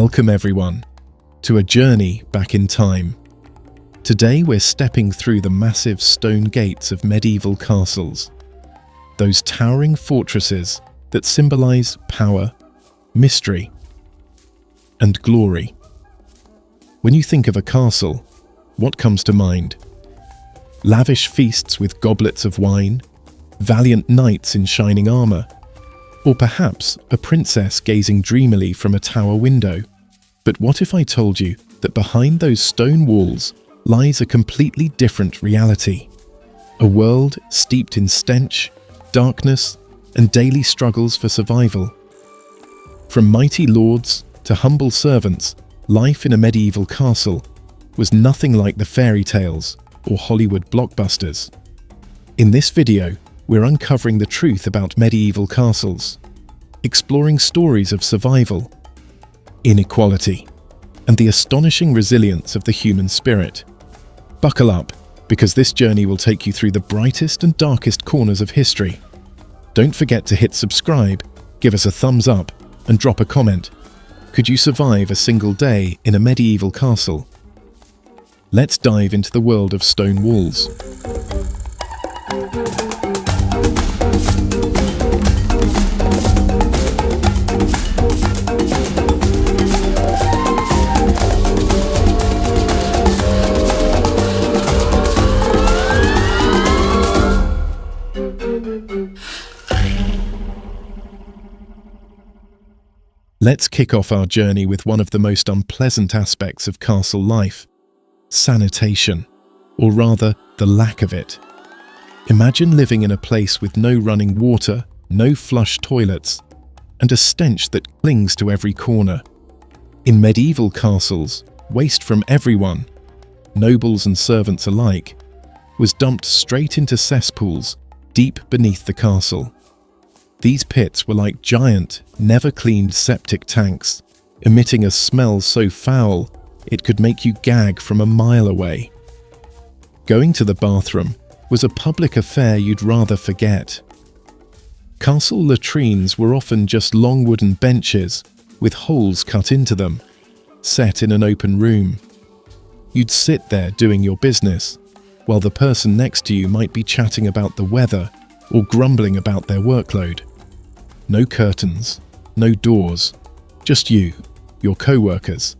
Welcome everyone to a journey back in time. Today we're stepping through the massive stone gates of medieval castles, those towering fortresses that symbolize power, mystery, and glory. When you think of a castle, what comes to mind? Lavish feasts with goblets of wine, valiant knights in shining armor, or perhaps a princess gazing dreamily from a tower window. But what if I told you that behind those stone walls lies a completely different reality? A world steeped in stench, darkness, and daily struggles for survival. From mighty lords to humble servants, life in a medieval castle was nothing like the fairy tales or Hollywood blockbusters. In this video, we're uncovering the truth about medieval castles, exploring stories of survival, inequality, and the astonishing resilience of the human spirit. Buckle up, because this journey will take you through the brightest and darkest corners of history. Don't forget to hit subscribe, give us a thumbs up, and drop a comment. Could you survive a single day in a medieval castle? Let's dive into the world of stone walls. Let's kick off our journey with one of the most unpleasant aspects of castle life: sanitation, or rather, the lack of it. Imagine living in a place with no running water, no flush toilets, and a stench that clings to every corner. In medieval castles, waste from everyone, nobles and servants alike, was dumped straight into cesspools deep beneath the castle. These pits were like giant, never-cleaned septic tanks, emitting a smell so foul it could make you gag from a mile away. Going to the bathroom was a public affair you'd rather forget. Castle latrines were often just long wooden benches with holes cut into them, set in an open room. You'd sit there doing your business, while the person next to you might be chatting about the weather or grumbling about their workload. No curtains, no doors, just you, your co-workers,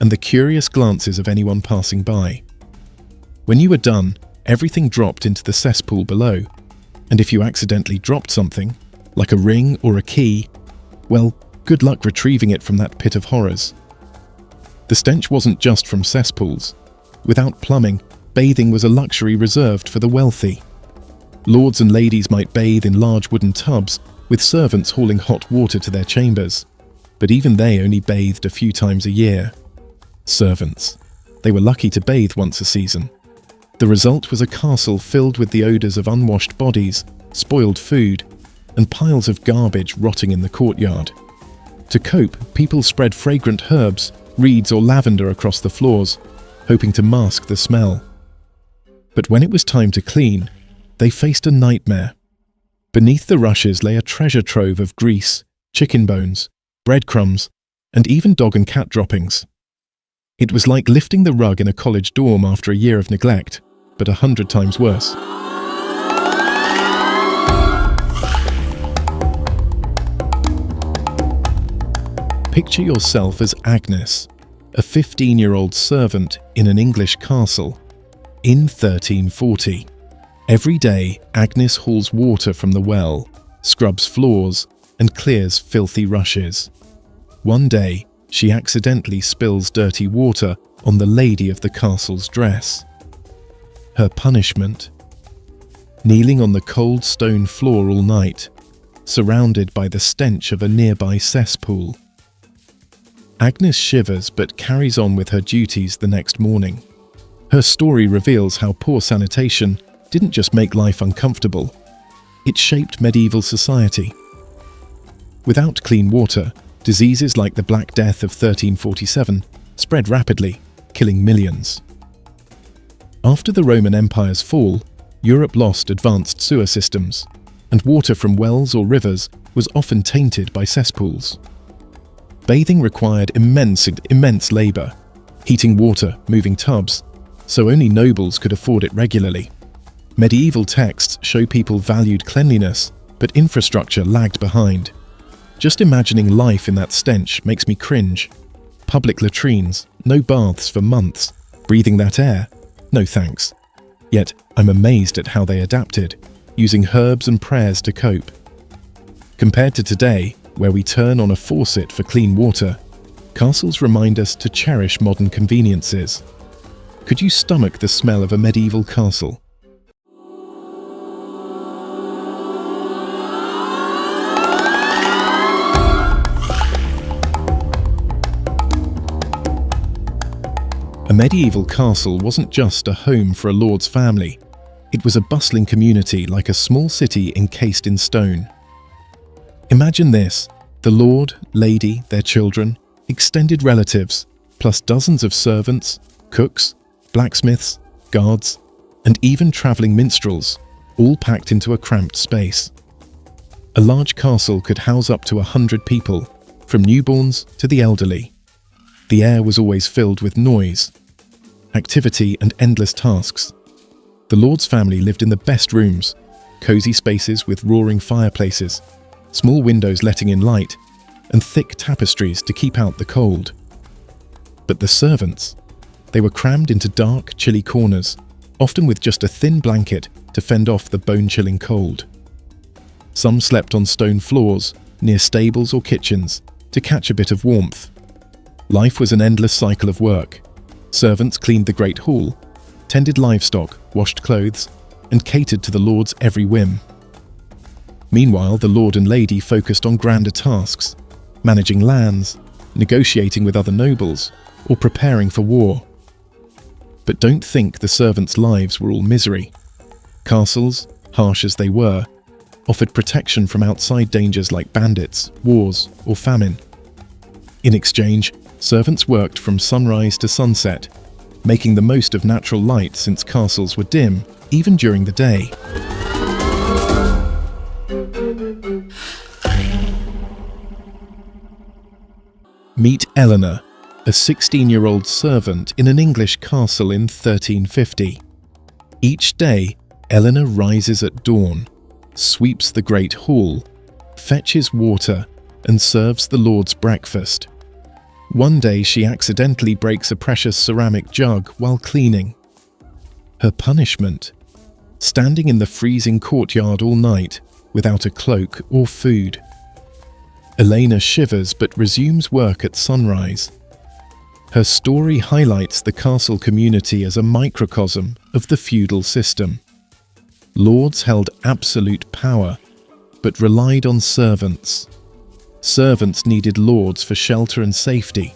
and the curious glances of anyone passing by. When you were done, everything dropped into the cesspool below, and if you accidentally dropped something, like a ring or a key, well, good luck retrieving it from that pit of horrors. The stench wasn't just from cesspools. Without plumbing, bathing was a luxury reserved for the wealthy. Lords and ladies might bathe in large wooden tubs, with servants hauling hot water to their chambers, but even they only bathed a few times a year. Servants. They were lucky to bathe once a season. The result was a castle filled with the odours of unwashed bodies, spoiled food, and piles of garbage rotting in the courtyard. To cope, people spread fragrant herbs, reeds or lavender across the floors, hoping to mask the smell. But when it was time to clean, they faced a nightmare. Beneath the rushes lay a treasure trove of grease, chicken bones, breadcrumbs, and even dog and cat droppings. It was like lifting the rug in a college dorm after a year of neglect, but 100 times worse. Picture yourself as Agnes, a 15-year-old servant in an English castle in 1340. Every day, Agnes hauls water from the well, scrubs floors, and clears filthy rushes. One day, she accidentally spills dirty water on the lady of the castle's dress. Her punishment? Kneeling on the cold stone floor all night, surrounded by the stench of a nearby cesspool. Agnes shivers but carries on with her duties the next morning. Her story reveals how poor sanitation didn't just make life uncomfortable, it shaped medieval society. Without clean water, diseases like the Black Death of 1347 spread rapidly, killing millions. After the Roman Empire's fall, Europe lost advanced sewer systems, and water from wells or rivers was often tainted by cesspools. Bathing required immense labour, heating water, moving tubs, so only nobles could afford it regularly. Medieval texts show people valued cleanliness, but infrastructure lagged behind. Just imagining life in that stench makes me cringe. Public latrines, no baths for months, breathing that air, no thanks. Yet I'm amazed at how they adapted, using herbs and prayers to cope. Compared to today, where we turn on a faucet for clean water, castles remind us to cherish modern conveniences. Could you stomach the smell of a medieval castle? A medieval castle wasn't just a home for a lord's family. It was a bustling community like a small city encased in stone. Imagine this: the lord, lady, their children, extended relatives, plus dozens of servants, cooks, blacksmiths, guards, and even travelling minstrels, all packed into a cramped space. A large castle could house up to 100 people, from newborns to the elderly. The air was always filled with noise, activity, and endless tasks. The lord's family lived in the best rooms, cosy spaces with roaring fireplaces, small windows letting in light, and thick tapestries to keep out the cold. But the servants, they were crammed into dark, chilly corners, often with just a thin blanket to fend off the bone-chilling cold. Some slept on stone floors, near stables or kitchens, to catch a bit of warmth. Life was an endless cycle of work. Servants cleaned the great hall, tended livestock, washed clothes, and catered to the lord's every whim. Meanwhile, the lord and lady focused on grander tasks, managing lands, negotiating with other nobles, or preparing for war. But don't think the servants' lives were all misery. Castles, harsh as they were, offered protection from outside dangers like bandits, wars, or famine. In exchange, servants worked from sunrise to sunset, making the most of natural light since castles were dim, even during the day. Meet Elena, a 16-year-old servant in an English castle in 1350. Each day, Elena rises at dawn, sweeps the great hall, fetches water, and serves the lord's breakfast. One day she accidentally breaks a precious ceramic jug while cleaning. Her punishment? Standing in the freezing courtyard all night without a cloak or food. Elena shivers but resumes work at sunrise. Her story highlights the castle community as a microcosm of the feudal system. Lords held absolute power, but relied on servants. Servants needed lords for shelter and safety.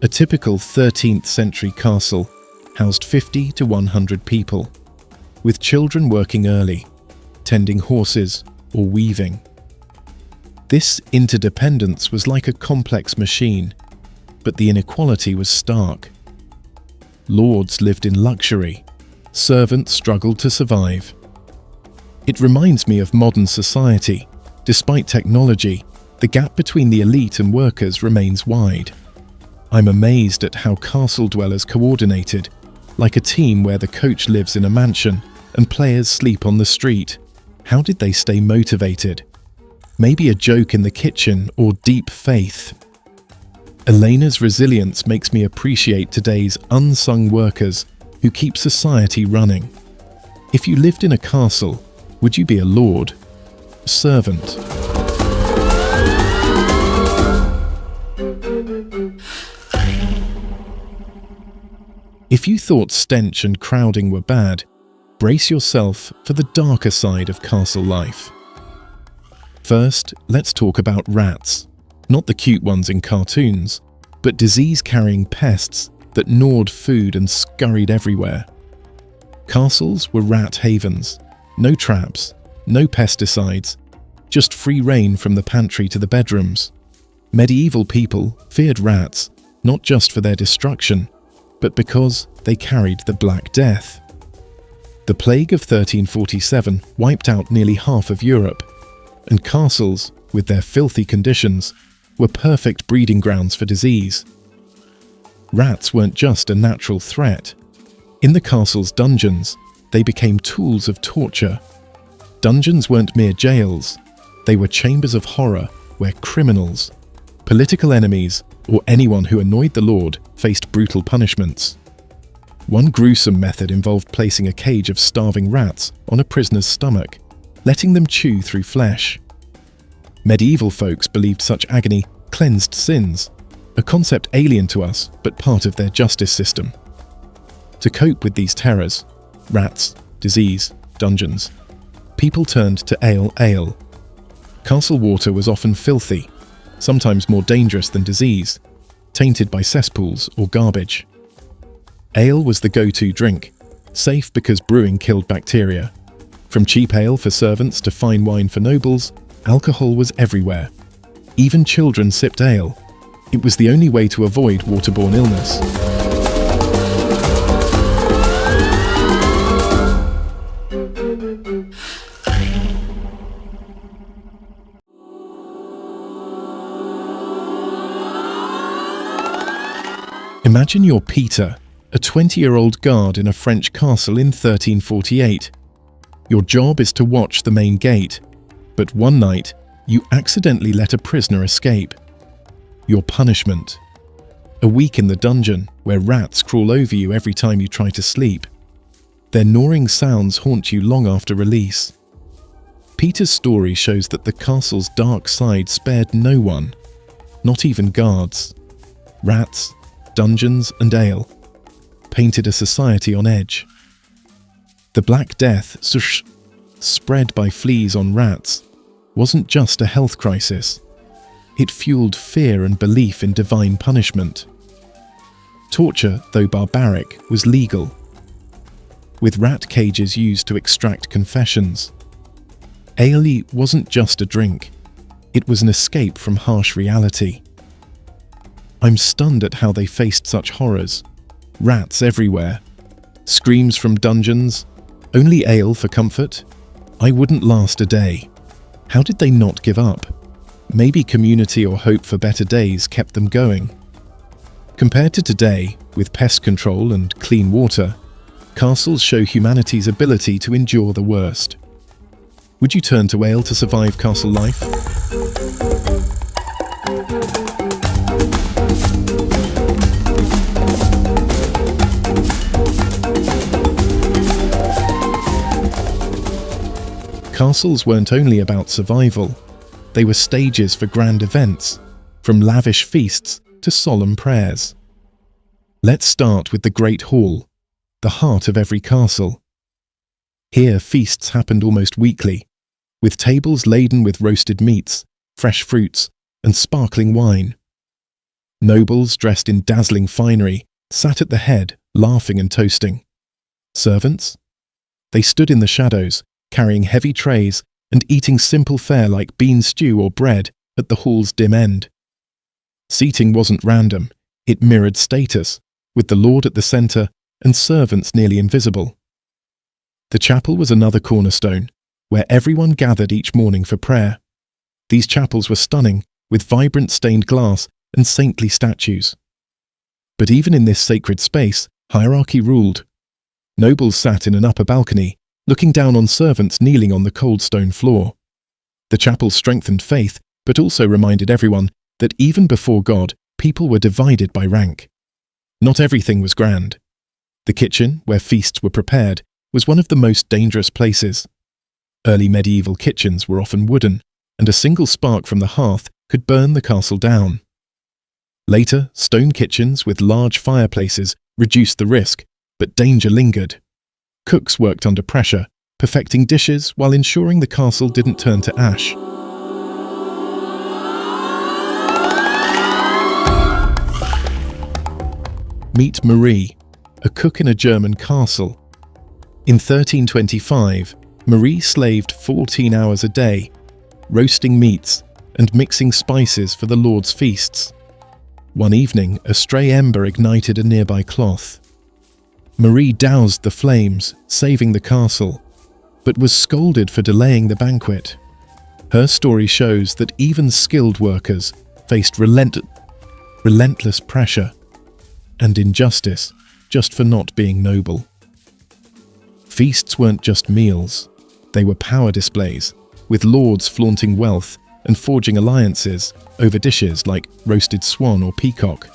A typical 13th century castle housed 50 to 100 people, with children working early, tending horses or weaving. This interdependence was like a complex machine, but the inequality was stark. Lords lived in luxury, servants struggled to survive. It reminds me of modern society. Despite technology, the gap between the elite and workers remains wide. I'm amazed at how castle dwellers coordinated, like a team where the coach lives in a mansion and players sleep on the street. How did they stay motivated? Maybe a joke in the kitchen or deep faith. Elena's resilience makes me appreciate today's unsung workers who keep society running. If you lived in a castle, would you be a lord? A servant? If you thought stench and crowding were bad, brace yourself for the darker side of castle life. First, let's talk about rats. Not the cute ones in cartoons, but disease-carrying pests that gnawed food and scurried everywhere. Castles were rat havens. No traps, no pesticides, just free rein from the pantry to the bedrooms. Medieval people feared rats, not just for their destruction, but because they carried the Black Death. The plague of 1347 wiped out nearly half of Europe, and castles, with their filthy conditions, were perfect breeding grounds for disease. Rats weren't just a natural threat. In the castle's dungeons, they became tools of torture. Dungeons weren't mere jails. They were chambers of horror where criminals, political enemies, or anyone who annoyed the Lord faced brutal punishments. One gruesome method involved placing a cage of starving rats on a prisoner's stomach, letting them chew through flesh. Medieval folks believed such agony cleansed sins, a concept alien to us but part of their justice system. To cope with these terrors, rats, disease, dungeons, people turned to ale. Castle water was often filthy, sometimes more dangerous than disease, tainted by cesspools or garbage. Ale was the go-to drink, safe because brewing killed bacteria. From cheap ale for servants to fine wine for nobles, alcohol was everywhere. Even children sipped ale. It was the only way to avoid waterborne illness. Imagine you're Peter, a 20-year-old guard in a French castle in 1348. Your job is to watch the main gate, but one night, you accidentally let a prisoner escape. Your punishment: a week in the dungeon where rats crawl over you every time you try to sleep. Their gnawing sounds haunt you long after release. Peter's story shows that the castle's dark side spared no one, not even guards. Rats, dungeons, and ale painted a society on edge. The Black Death, spread by fleas on rats, wasn't just a health crisis. It fueled fear and belief in divine punishment. Torture, though barbaric, was legal, with rat cages used to extract confessions. Ale wasn't just a drink. It was an escape from harsh reality. I'm stunned at how they faced such horrors. Rats everywhere. Screams from dungeons. Only ale for comfort. I wouldn't last a day. How did they not give up? Maybe community or hope for better days kept them going. Compared to today, with pest control and clean water, castles show humanity's ability to endure the worst. Would you turn to ale to survive castle life? Castles weren't only about survival. They were stages for grand events, from lavish feasts to solemn prayers. Let's start with the Great Hall, the heart of every castle. Here feasts happened almost weekly, with tables laden with roasted meats, fresh fruits, and sparkling wine. Nobles dressed in dazzling finery sat at the head, laughing and toasting. Servants? They stood in the shadows, carrying heavy trays and eating simple fare like bean stew or bread at the hall's dim end. Seating wasn't random, it mirrored status, with the Lord at the centre and servants nearly invisible. The chapel was another cornerstone, where everyone gathered each morning for prayer. These chapels were stunning, with vibrant stained glass and saintly statues. But even in this sacred space, hierarchy ruled. Nobles sat in an upper balcony, looking down on servants kneeling on the cold stone floor. The chapel strengthened faith, but also reminded everyone that even before God, people were divided by rank. Not everything was grand. The kitchen, where feasts were prepared, was one of the most dangerous places. Early medieval kitchens were often wooden, and a single spark from the hearth could burn the castle down. Later, stone kitchens with large fireplaces reduced the risk, but danger lingered. Cooks worked under pressure, perfecting dishes while ensuring the castle didn't turn to ash. Meet Marie, a cook in a German castle. In 1325, Marie slaved 14 hours a day, roasting meats and mixing spices for the Lord's feasts. One evening, a stray ember ignited a nearby cloth. Marie doused the flames, saving the castle, but was scolded for delaying the banquet. Her story shows that even skilled workers faced relentless pressure and injustice just for not being noble. Feasts weren't just meals, they were power displays, with lords flaunting wealth and forging alliances over dishes like roasted swan or peacock.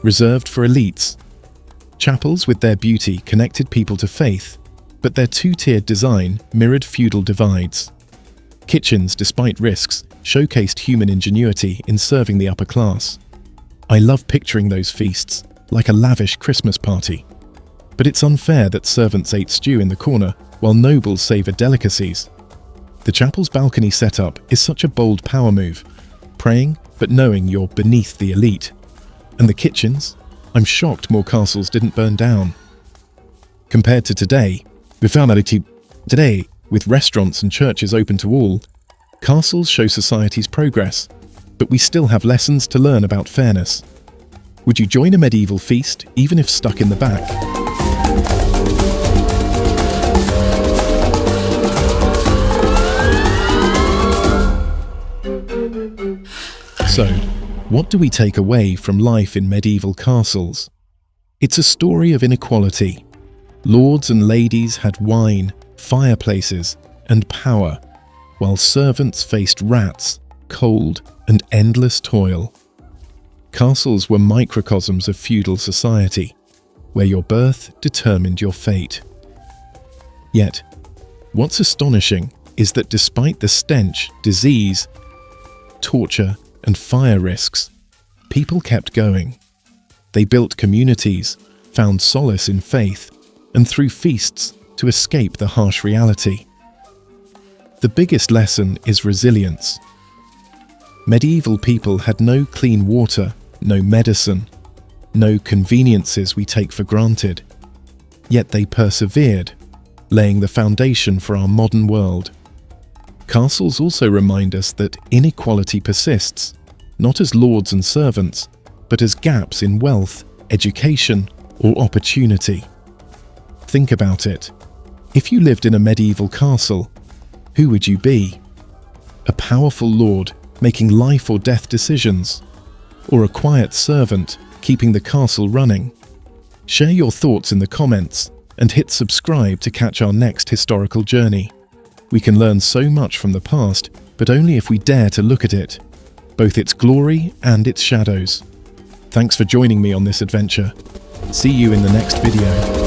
Reserved for elites, chapels with their beauty connected people to faith, but their two-tiered design mirrored feudal divides. Kitchens, despite risks, showcased human ingenuity in serving the upper class. I love picturing those feasts, like a lavish Christmas party. But it's unfair that servants ate stew in the corner while nobles savoured delicacies. The chapel's balcony setup is such a bold power move, praying but knowing you're beneath the elite. And the kitchens? I'm shocked more castles didn't burn down. Compared to today, with restaurants and churches open to all, castles show society's progress, but we still have lessons to learn about fairness. Would you join a medieval feast, even if stuck in the back? So, what do we take away from life in medieval castles? It's a story of inequality. Lords and ladies had wine, fireplaces, and power, while servants faced rats, cold, and endless toil. Castles were microcosms of feudal society, where your birth determined your fate. Yet, what's astonishing is that despite the stench, disease, torture, and fire risks, people kept going. They built communities, found solace in faith, and threw feasts to escape the harsh reality. The biggest lesson is resilience. Medieval people had no clean water, no medicine, no conveniences we take for granted. Yet they persevered, laying the foundation for our modern world. Castles also remind us that inequality persists, not as lords and servants, but as gaps in wealth, education, or opportunity. Think about it. If you lived in a medieval castle, who would you be? A powerful lord making life or death decisions, or a quiet servant keeping the castle running? Share your thoughts in the comments and hit subscribe to catch our next historical journey. We can learn so much from the past, but only if we dare to look at it, both its glory and its shadows. Thanks for joining me on this adventure. See you in the next video.